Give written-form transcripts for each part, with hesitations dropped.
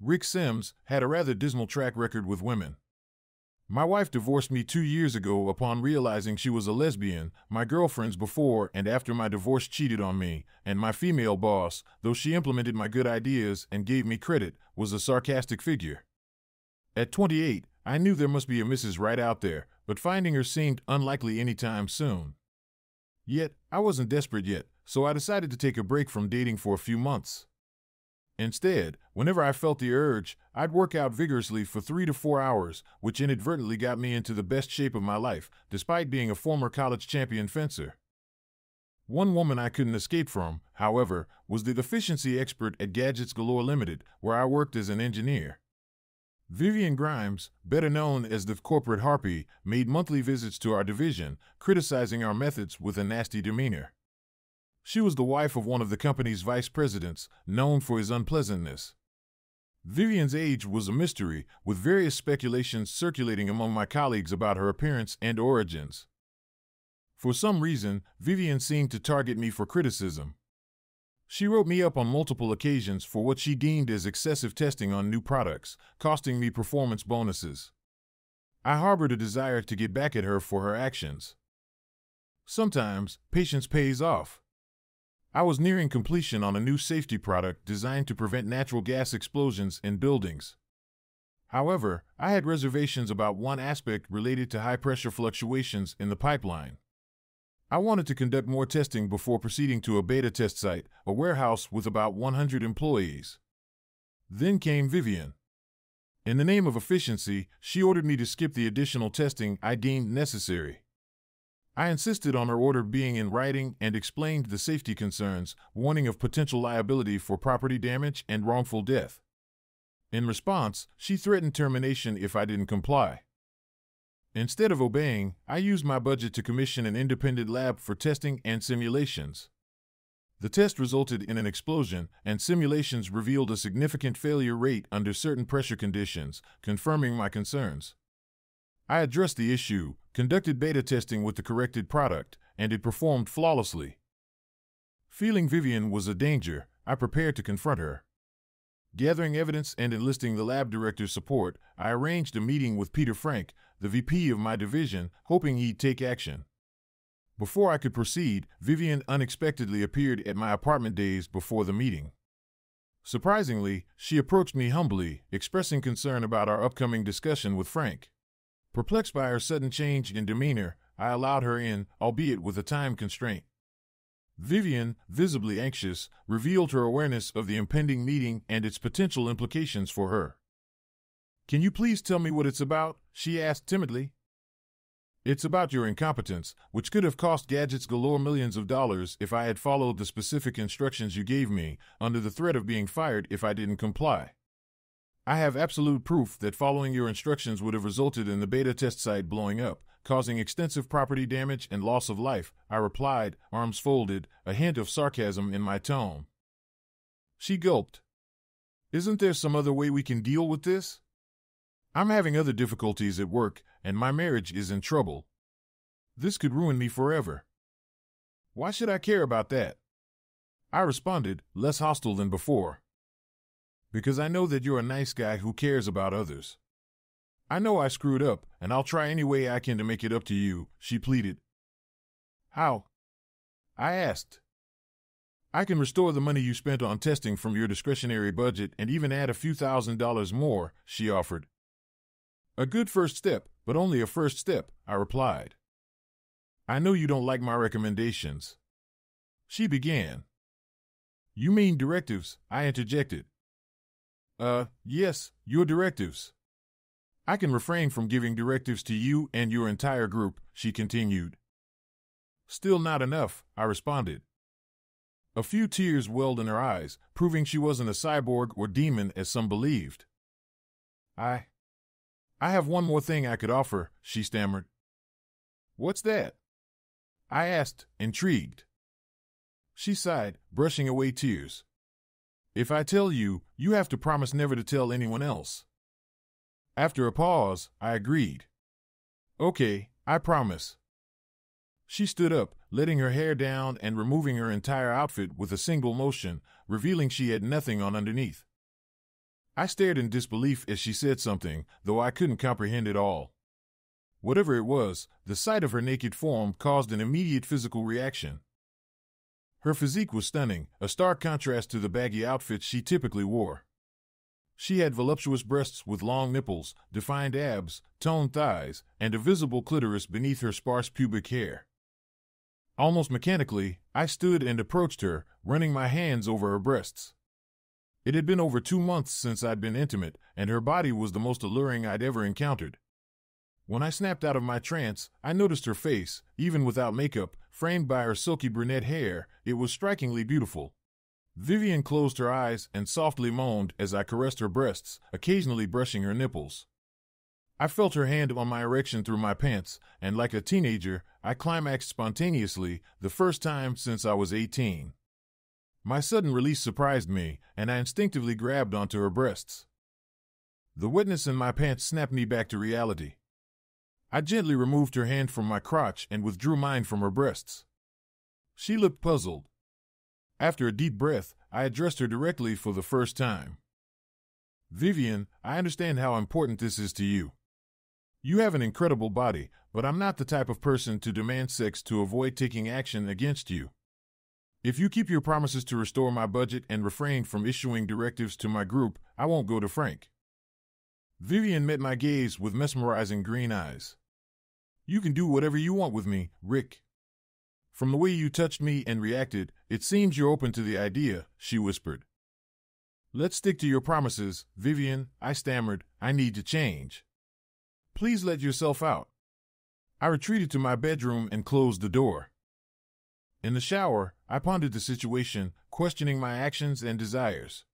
Rick Sims, had a rather dismal track record with women. My wife divorced me 2 years ago upon realizing she was a lesbian. My girlfriends before and after my divorce cheated on me, and my female boss, though she implemented my good ideas and gave me credit, was a sarcastic figure. At 28, I knew there must be a Mrs. Right out there, but finding her seemed unlikely anytime soon. Yet, I wasn't desperate yet, so I decided to take a break from dating for a few months. Instead, whenever I felt the urge, I'd work out vigorously for 3 to 4 hours, which inadvertently got me into the best shape of my life, despite being a former college champion fencer. One woman I couldn't escape from, however, was the efficiency expert at Gadgets Galore Limited, where I worked as an engineer. Vivian Grimes, better known as the corporate harpy, made monthly visits to our division, criticizing our methods with a nasty demeanor. She was the wife of one of the company's vice presidents, known for his unpleasantness. Vivian's age was a mystery, with various speculations circulating among my colleagues about her appearance and origins. For some reason, Vivian seemed to target me for criticism. She wrote me up on multiple occasions for what she deemed as excessive testing on new products, costing me performance bonuses. I harbored a desire to get back at her for her actions. Sometimes, patience pays off. I was nearing completion on a new safety product designed to prevent natural gas explosions in buildings. However, I had reservations about one aspect related to high-pressure fluctuations in the pipeline. I wanted to conduct more testing before proceeding to a beta test site, a warehouse with about 100 employees. Then came Vivian. In the name of efficiency, she ordered me to skip the additional testing I deemed necessary. I insisted on her order being in writing and explained the safety concerns, warning of potential liability for property damage and wrongful death. In response, she threatened termination if I didn't comply. Instead of obeying, I used my budget to commission an independent lab for testing and simulations. The test resulted in an explosion, and simulations revealed a significant failure rate under certain pressure conditions, confirming my concerns. I addressed the issue, conducted beta testing with the corrected product, and it performed flawlessly. Feeling Vivian was a danger, I prepared to confront her. Gathering evidence and enlisting the lab director's support, I arranged a meeting with Peter Frank, the VP of my division, hoping he'd take action. Before I could proceed, Vivian unexpectedly appeared at my apartment days before the meeting. Surprisingly, she approached me humbly, expressing concern about our upcoming discussion with Frank. Perplexed by her sudden change in demeanor, I allowed her in, albeit with a time constraint. Vivian, visibly anxious, revealed her awareness of the impending meeting and its potential implications for her. "Can you please tell me what it's about?" she asked timidly. "It's about your incompetence, which could have cost Gadgets Galore millions of dollars if I had followed the specific instructions you gave me, under the threat of being fired if I didn't comply. I have absolute proof that following your instructions would have resulted in the beta test site blowing up, causing extensive property damage and loss of life," I replied, arms folded, a hint of sarcasm in my tone. She gulped. "Isn't there some other way we can deal with this? I'm having other difficulties at work, and my marriage is in trouble. This could ruin me forever." "Why should I care about that?" I responded, less hostile than before. "Because I know that you're a nice guy who cares about others. I know I screwed up, and I'll try any way I can to make it up to you," she pleaded. "How?" I asked. "I can restore the money you spent on testing from your discretionary budget and even add a few $1,000s more," she offered. "A good first step, but only a first step," I replied. "I know you don't like my recommendations." She began. "You mean directives?" I interjected. Yes, your directives." "I can refrain from giving directives to you and your entire group," she continued. "Still not enough," I responded. A few tears welled in her eyes, proving she wasn't a cyborg or demon as some believed. I have one more thing I could offer," she stammered. "What's that?" I asked, intrigued. She sighed, brushing away tears. "If I tell you, you have to promise never to tell anyone else." After a pause, I agreed. "Okay, I promise." She stood up, letting her hair down and removing her entire outfit with a single motion, revealing she had nothing on underneath. I stared in disbelief as she said something, though I couldn't comprehend it all. Whatever it was, the sight of her naked form caused an immediate physical reaction. Her physique was stunning, a stark contrast to the baggy outfits she typically wore. She had voluptuous breasts with long nipples, defined abs, toned thighs, and a visible clitoris beneath her sparse pubic hair. Almost mechanically, I stood and approached her, running my hands over her breasts. It had been over 2 months since I'd been intimate, and her body was the most alluring I'd ever encountered. When I snapped out of my trance, I noticed her face, even without makeup, framed by her silky brunette hair. It was strikingly beautiful. Vivian closed her eyes and softly moaned as I caressed her breasts, occasionally brushing her nipples. I felt her hand on my erection through my pants, and like a teenager, I climaxed spontaneously, the first time since I was 18. My sudden release surprised me, and I instinctively grabbed onto her breasts. The wetness in my pants snapped me back to reality. I gently removed her hand from my crotch and withdrew mine from her breasts. She looked puzzled. After a deep breath, I addressed her directly for the first time. Vivian, I understand how important this is to you. You have an incredible body, but I'm not the type of person to demand sex to avoid taking action against you. If you keep your promises to restore my budget and refrain from issuing directives to my group, I won't go to Frank. Vivian met my gaze with mesmerizing green eyes. You can do whatever you want with me, Rick. From the way you touched me and reacted, it seems you're open to the idea, she whispered. Let's stick to your promises, Vivian, I stammered. I need to change. Please let yourself out. I retreated to my bedroom and closed the door. In the shower, I pondered the situation, questioning my actions and desires.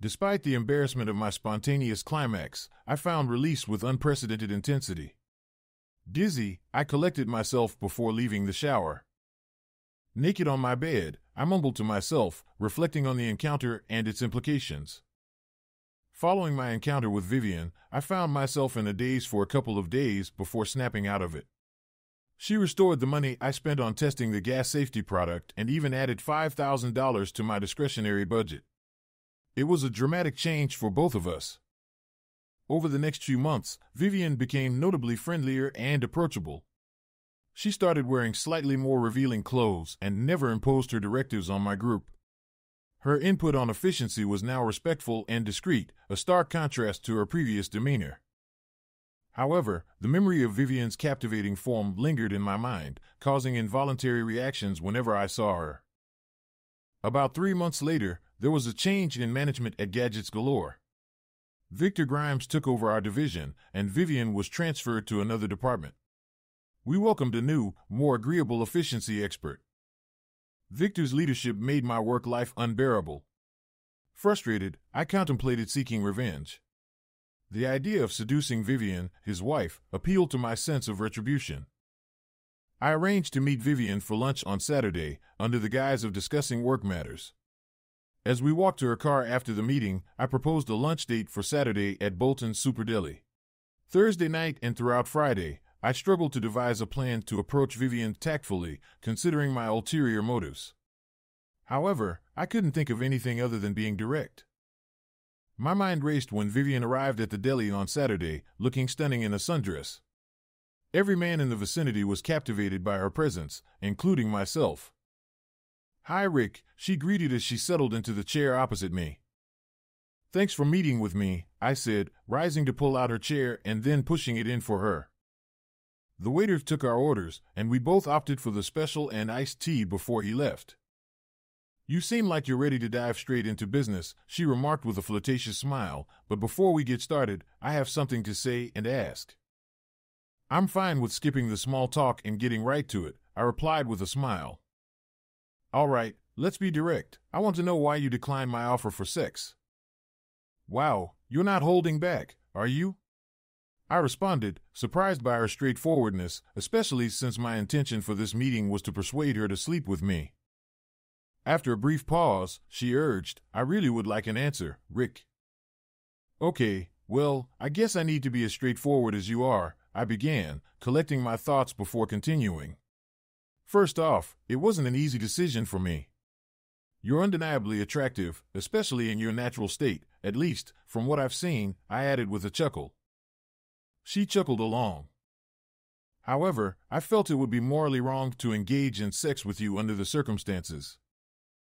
Despite the embarrassment of my spontaneous climax, I found release with unprecedented intensity. Dizzy, I collected myself before leaving the shower. Naked on my bed, I mumbled to myself, reflecting on the encounter and its implications. Following my encounter with Vivian, I found myself in a daze for a couple of days before snapping out of it. She restored the money I spent on testing the gas safety product and even added $5,000 to my discretionary budget. It was a dramatic change for both of us. Over the next few months, Vivian became notably friendlier and approachable. She started wearing slightly more revealing clothes and never imposed her directives on my group. Her input on efficiency was now respectful and discreet, a stark contrast to her previous demeanor. However, the memory of Vivian's captivating form lingered in my mind, causing involuntary reactions whenever I saw her. About 3 months later, there was a change in management at Gadgets Galore. Victor Grimes took over our division, and Vivian was transferred to another department. We welcomed a new, more agreeable efficiency expert. Victor's leadership made my work life unbearable. Frustrated, I contemplated seeking revenge. The idea of seducing Vivian, his wife, appealed to my sense of retribution. I arranged to meet Vivian for lunch on Saturday, under the guise of discussing work matters. As we walked to her car after the meeting, I proposed a lunch date for Saturday at Bolton's Super Deli. Thursday night and throughout Friday, I struggled to devise a plan to approach Vivian tactfully, considering my ulterior motives. However, I couldn't think of anything other than being direct. My mind raced when Vivian arrived at the deli on Saturday, looking stunning in a sundress. Every man in the vicinity was captivated by her presence, including myself. Hi, Rick, she greeted as she settled into the chair opposite me. Thanks for meeting with me, I said, rising to pull out her chair and then pushing it in for her. The waiter took our orders, and we both opted for the special and iced tea before he left. You seem like you're ready to dive straight into business, she remarked with a flirtatious smile, but before we get started, I have something to say and ask. I'm fine with skipping the small talk and getting right to it, I replied with a smile. All right, let's be direct. I want to know why you declined my offer for sex. Wow, you're not holding back, are you? I responded, surprised by her straightforwardness, especially since my intention for this meeting was to persuade her to sleep with me. After a brief pause, she urged, I really would like an answer, Rick. Okay, well, I guess I need to be as straightforward as you are, I began, collecting my thoughts before continuing. First off, it wasn't an easy decision for me. You're undeniably attractive, especially in your natural state, at least, from what I've seen, I added with a chuckle. She chuckled along. However, I felt it would be morally wrong to engage in sex with you under the circumstances.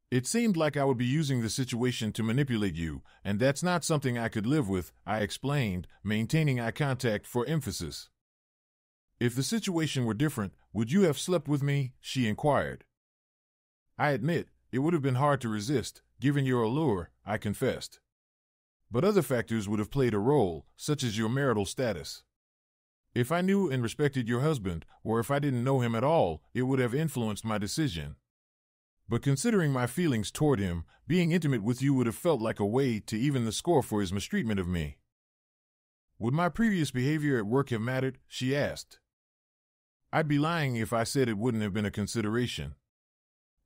It seemed like I would be using the situation to manipulate you, and that's not something I could live with, I explained, maintaining eye contact for emphasis. If the situation were different, would you have slept with me? She inquired. I admit, it would have been hard to resist, given your allure, I confessed. But other factors would have played a role, such as your marital status. If I knew and respected your husband, or if I didn't know him at all, it would have influenced my decision. But considering my feelings toward him, being intimate with you would have felt like a way to even the score for his mistreatment of me. Would my previous behavior at work have mattered? She asked. I'd be lying if I said it wouldn't have been a consideration.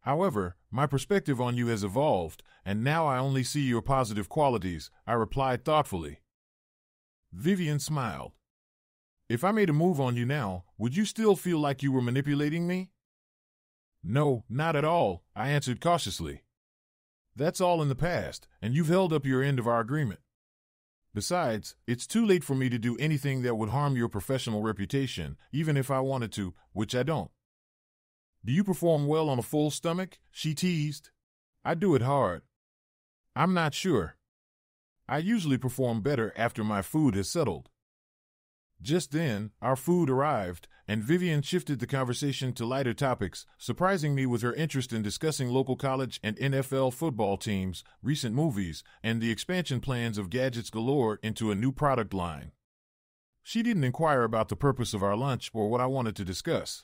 However, my perspective on you has evolved, and now I only see your positive qualities, I replied thoughtfully. Vivian smiled. If I made a move on you now, would you still feel like you were manipulating me? No, not at all, I answered cautiously. That's all in the past, and you've held up your end of our agreement. Besides, it's too late for me to do anything that would harm your professional reputation, even if I wanted to, which I don't. Do you perform well on a full stomach? She teased. I do it hard. I'm not sure. I usually perform better after my food has settled. Just then, our food arrived, and Vivian shifted the conversation to lighter topics, surprising me with her interest in discussing local college and NFL football teams, recent movies, and the expansion plans of Gadgets Galore into a new product line. She didn't inquire about the purpose of our lunch or what I wanted to discuss.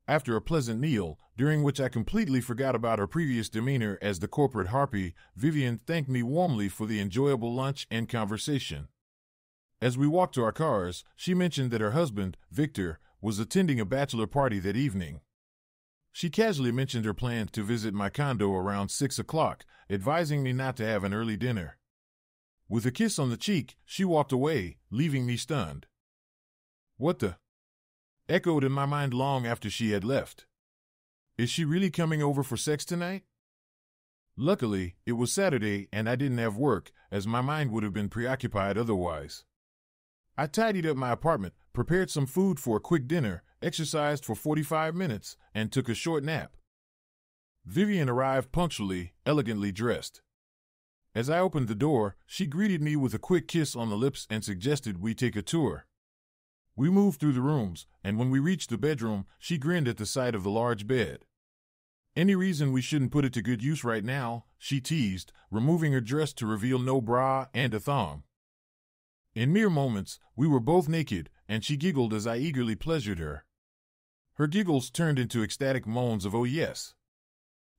After a pleasant meal, during which I completely forgot about her previous demeanor as the corporate harpy, Vivian thanked me warmly for the enjoyable lunch and conversation. As we walked to our cars, she mentioned that her husband, Victor, was attending a bachelor party that evening. She casually mentioned her plan to visit my condo around 6 o'clock, advising me not to have an early dinner. With a kiss on the cheek, she walked away, leaving me stunned. What the? Echoed in my mind long after she had left. Is she really coming over for sex tonight? Luckily, it was Saturday and I didn't have work, as my mind would have been preoccupied otherwise. I tidied up my apartment, prepared some food for a quick dinner, exercised for 45 minutes, and took a short nap. Vivian arrived punctually, elegantly dressed. As I opened the door, she greeted me with a quick kiss on the lips and suggested we take a tour. We moved through the rooms, and when we reached the bedroom, she grinned at the sight of the large bed. Any reason we shouldn't put it to good use right now? She teased, removing her dress to reveal no bra and a thong. In mere moments, we were both naked, and she giggled as I eagerly pleasured her. Her giggles turned into ecstatic moans of "oh yes."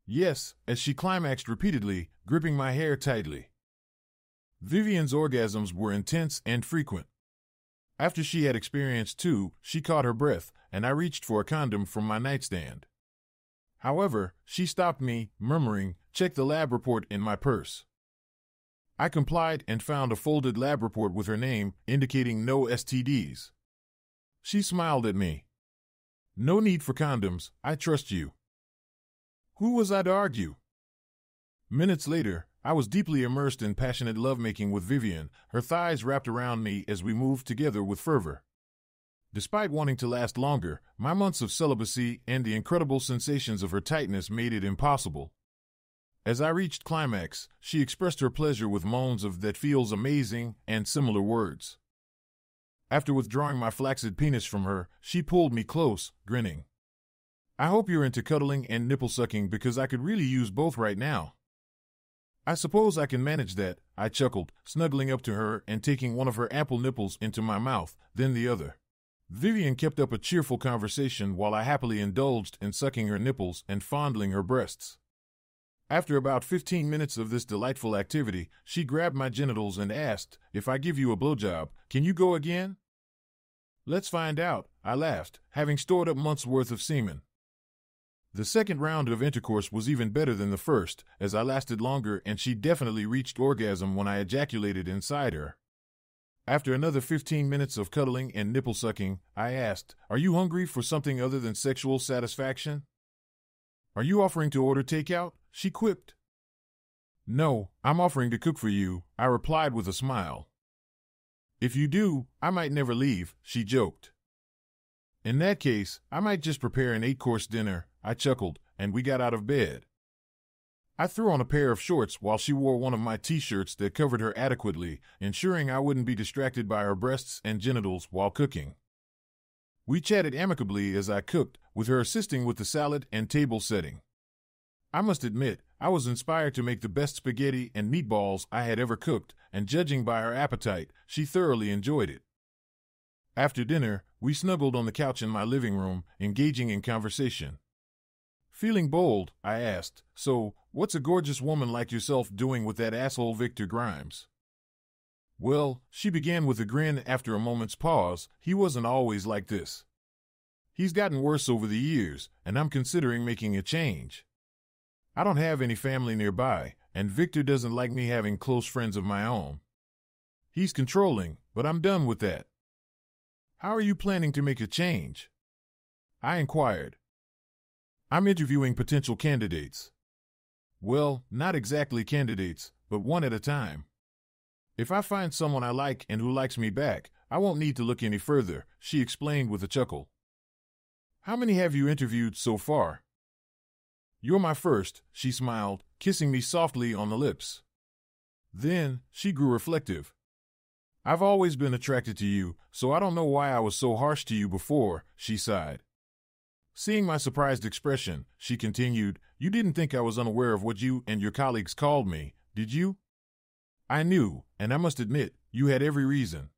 Yes, as she climaxed repeatedly, gripping my hair tightly. Vivian's orgasms were intense and frequent. After she had experienced two, she caught her breath, and I reached for a condom from my nightstand. However, she stopped me, murmuring, "Check the lab report in my purse." I complied and found a folded lab report with her name, indicating no STDs. She smiled at me. "No need for condoms, I trust you." Who was I to argue? Minutes later, I was deeply immersed in passionate lovemaking with Vivian, her thighs wrapped around me as we moved together with fervor. Despite wanting to last longer, my months of celibacy and the incredible sensations of her tightness made it impossible. As I reached climax, she expressed her pleasure with moans of "that feels amazing" and similar words. After withdrawing my flaccid penis from her, she pulled me close, grinning. "I hope you're into cuddling and nipple sucking because I could really use both right now." "I suppose I can manage that," I chuckled, snuggling up to her and taking one of her ample nipples into my mouth, then the other. Vivian kept up a cheerful conversation while I happily indulged in sucking her nipples and fondling her breasts. After about 15 minutes of this delightful activity, she grabbed my genitals and asked, "If I give you a blowjob, can you go again?" "Let's find out," I laughed, having stored up months' worth of semen. The second round of intercourse was even better than the first, as I lasted longer and she definitely reached orgasm when I ejaculated inside her. After another 15 minutes of cuddling and nipple sucking, I asked, "Are you hungry for something other than sexual satisfaction?" "Are you offering to order takeout?" she quipped. No, I'm offering to cook for you, I replied with a smile. If you do, I might never leave, she joked. In that case, I might just prepare an 8-course dinner, I chuckled, and we got out of bed. I threw on a pair of shorts while she wore one of my t-shirts that covered her adequately, ensuring I wouldn't be distracted by her breasts and genitals while cooking. We chatted amicably as I cooked, with her assisting with the salad and table setting. I must admit, I was inspired to make the best spaghetti and meatballs I had ever cooked, and judging by her appetite, she thoroughly enjoyed it. After dinner, we snuggled on the couch in my living room, engaging in conversation. Feeling bold, I asked, so, what's a gorgeous woman like yourself doing with that asshole Victor Grimes? Well, she began with a grin after a moment's pause. He wasn't always like this. He's gotten worse over the years, and I'm considering making a change. I don't have any family nearby, and Victor doesn't like me having close friends of my own. He's controlling, but I'm done with that. How are you planning to make a change? I inquired. I'm interviewing potential candidates. Well, not exactly candidates, but one at a time. If I find someone I like and who likes me back, I won't need to look any further, she explained with a chuckle. How many have you interviewed so far? You're my first, she smiled, kissing me softly on the lips. Then, she grew reflective. I've always been attracted to you, so I don't know why I was so harsh to you before, she sighed. Seeing my surprised expression, she continued, you didn't think I was unaware of what you and your colleagues called me, did you? I knew, and I must admit, you had every reason.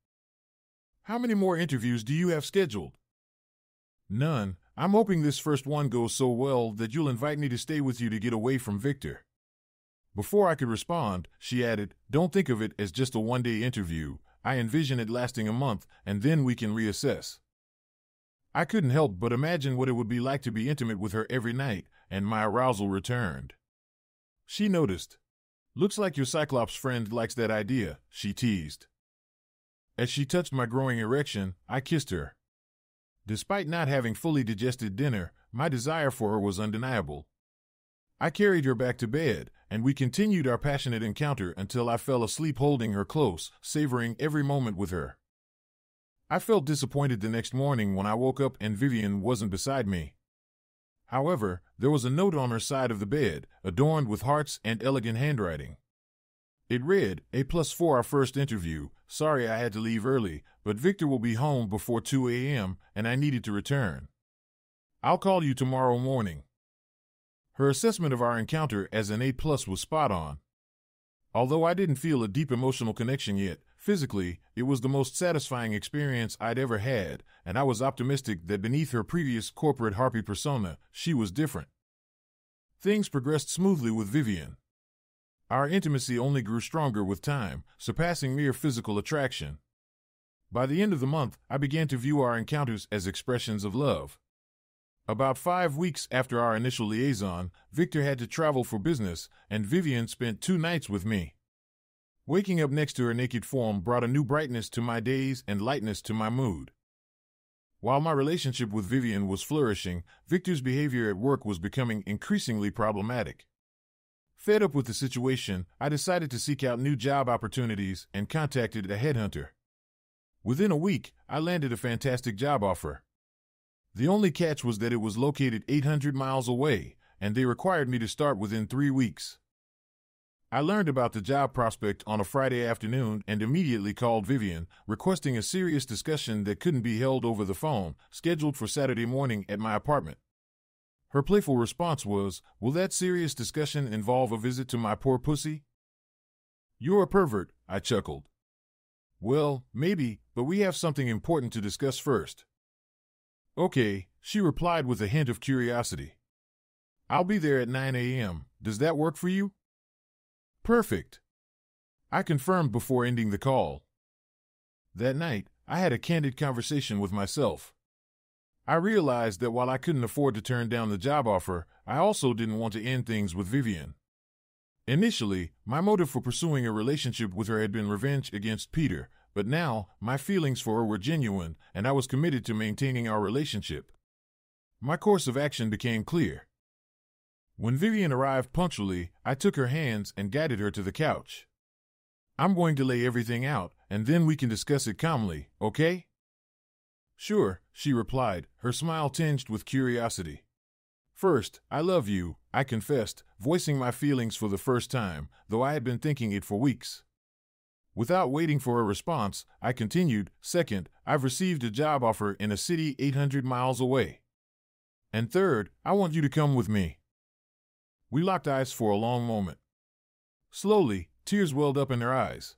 How many more interviews do you have scheduled? None. I'm hoping this first one goes so well that you'll invite me to stay with you to get away from Victor. Before I could respond, she added, don't think of it as just a one-day interview. I envision it lasting a month, and then we can reassess. I couldn't help but imagine what it would be like to be intimate with her every night, and my arousal returned. She noticed. Looks like your Cyclops friend likes that idea, she teased. As she touched my growing erection, I kissed her. Despite not having fully digested dinner, my desire for her was undeniable. I carried her back to bed, and we continued our passionate encounter until I fell asleep holding her close, savoring every moment with her. I felt disappointed the next morning when I woke up and Vivian wasn't beside me. However, there was a note on her side of the bed, adorned with hearts and elegant handwriting. It read, A+ for our first interview. Sorry I had to leave early, but Victor will be home before 2 a.m. and I needed to return. I'll call you tomorrow morning. Her assessment of our encounter as an A+ was spot on. Although I didn't feel a deep emotional connection yet, physically, it was the most satisfying experience I'd ever had, and I was optimistic that beneath her previous corporate harpy persona, she was different. Things progressed smoothly with Vivian. Our intimacy only grew stronger with time, surpassing mere physical attraction. By the end of the month, I began to view our encounters as expressions of love. About 5 weeks after our initial liaison, Victor had to travel for business, and Vivian spent 2 nights with me. Waking up next to her naked form brought a new brightness to my days and lightness to my mood. While my relationship with Vivian was flourishing, Victor's behavior at work was becoming increasingly problematic. Fed up with the situation, I decided to seek out new job opportunities and contacted a headhunter. Within a week, I landed a fantastic job offer. The only catch was that it was located 800 miles away, and they required me to start within 3 weeks. I learned about the job prospect on a Friday afternoon and immediately called Vivian, requesting a serious discussion that couldn't be held over the phone, scheduled for Saturday morning at my apartment. Her playful response was, will that serious discussion involve a visit to my poor pussy? You're a pervert, I chuckled. Well, maybe, but we have something important to discuss first. Okay, she replied with a hint of curiosity. I'll be there at 9 a.m. Does that work for you? Perfect. I confirmed before ending the call. That night, I had a candid conversation with myself. I realized that while I couldn't afford to turn down the job offer, I also didn't want to end things with Vivian. Initially, my motive for pursuing a relationship with her had been revenge against Peter, but now, my feelings for her were genuine, and I was committed to maintaining our relationship. My course of action became clear. When Vivian arrived punctually, I took her hands and guided her to the couch. I'm going to lay everything out, and then we can discuss it calmly, okay? Sure, she replied, her smile tinged with curiosity. First, I love you, I confessed, voicing my feelings for the first time, though I had been thinking it for weeks. Without waiting for a response, I continued, second, I've received a job offer in a city 800 miles away. And third, I want you to come with me. We locked eyes for a long moment. Slowly, tears welled up in her eyes.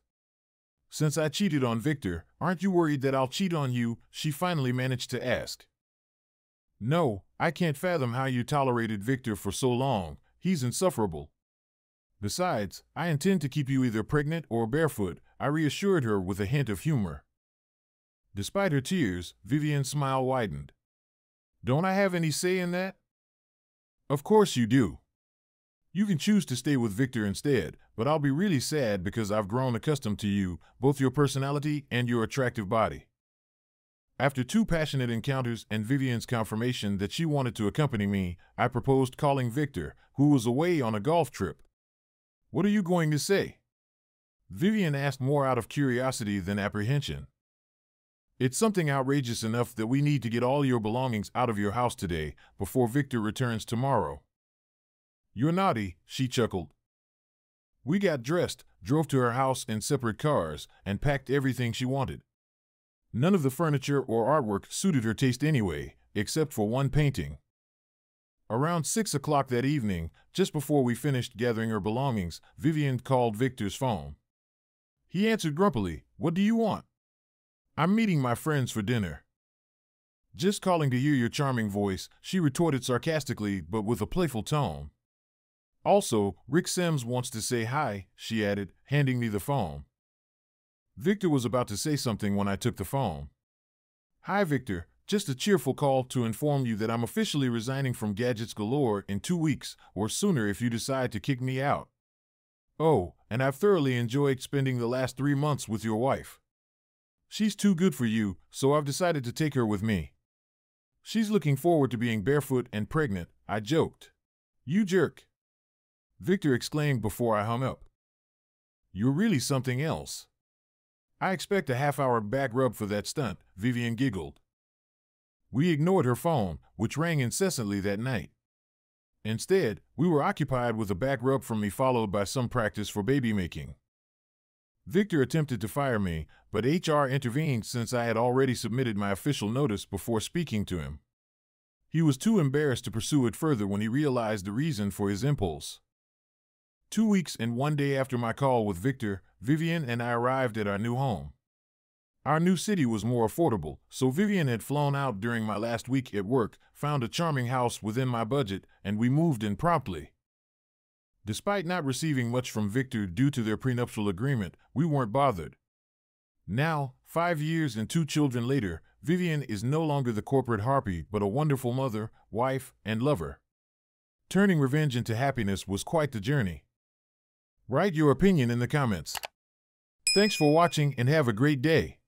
Since I cheated on Victor, aren't you worried that I'll cheat on you? She finally managed to ask. No, I can't fathom how you tolerated Victor for so long. He's insufferable. Besides, I intend to keep you either pregnant or barefoot, I reassured her with a hint of humor. Despite her tears, Vivian's smile widened. Don't I have any say in that? Of course you do. You can choose to stay with Victor instead, but I'll be really sad because I've grown accustomed to you, both your personality and your attractive body. After 2 passionate encounters and Vivian's confirmation that she wanted to accompany me, I proposed calling Victor, who was away on a golf trip. What are you going to say? Vivian asked more out of curiosity than apprehension. It's something outrageous enough that we need to get all your belongings out of your house today, before Victor returns tomorrow. You're naughty, she chuckled. We got dressed, drove to her house in separate cars, and packed everything she wanted. None of the furniture or artwork suited her taste anyway, except for one painting. Around 6 o'clock that evening, just before we finished gathering her belongings, Vivian called Victor's phone. He answered grumpily, What do you want? I'm meeting my friends for dinner. Just calling to hear your charming voice, she retorted sarcastically but with a playful tone. Also, Rick Sims wants to say hi, she added, handing me the phone. Victor was about to say something when I took the phone. Hi Victor, just a cheerful call to inform you that I'm officially resigning from Gadgets Galore in 2 weeks, or sooner if you decide to kick me out. Oh, and I've thoroughly enjoyed spending the last 3 months with your wife. She's too good for you, so I've decided to take her with me. She's looking forward to being barefoot and pregnant, I joked. You jerk. Victor exclaimed before I hung up. You're really something else. I expect a half-hour back rub for that stunt, Vivian giggled. We ignored her phone, which rang incessantly that night. Instead, we were occupied with a back rub from me followed by some practice for baby making. Victor attempted to fire me, but HR intervened since I had already submitted my official notice before speaking to him. He was too embarrassed to pursue it further when he realized the reason for his impulse. 2 weeks and 1 day after my call with Victor, Vivian and I arrived at our new home. Our new city was more affordable, so Vivian had flown out during my last week at work, found a charming house within my budget, and we moved in promptly. Despite not receiving much from Victor due to their prenuptial agreement, we weren't bothered. Now, 5 years and 2 children later, Vivian is no longer the corporate harpy but a wonderful mother, wife, and lover. Turning revenge into happiness was quite the journey. Write your opinion in the comments. Thanks for watching and have a great day.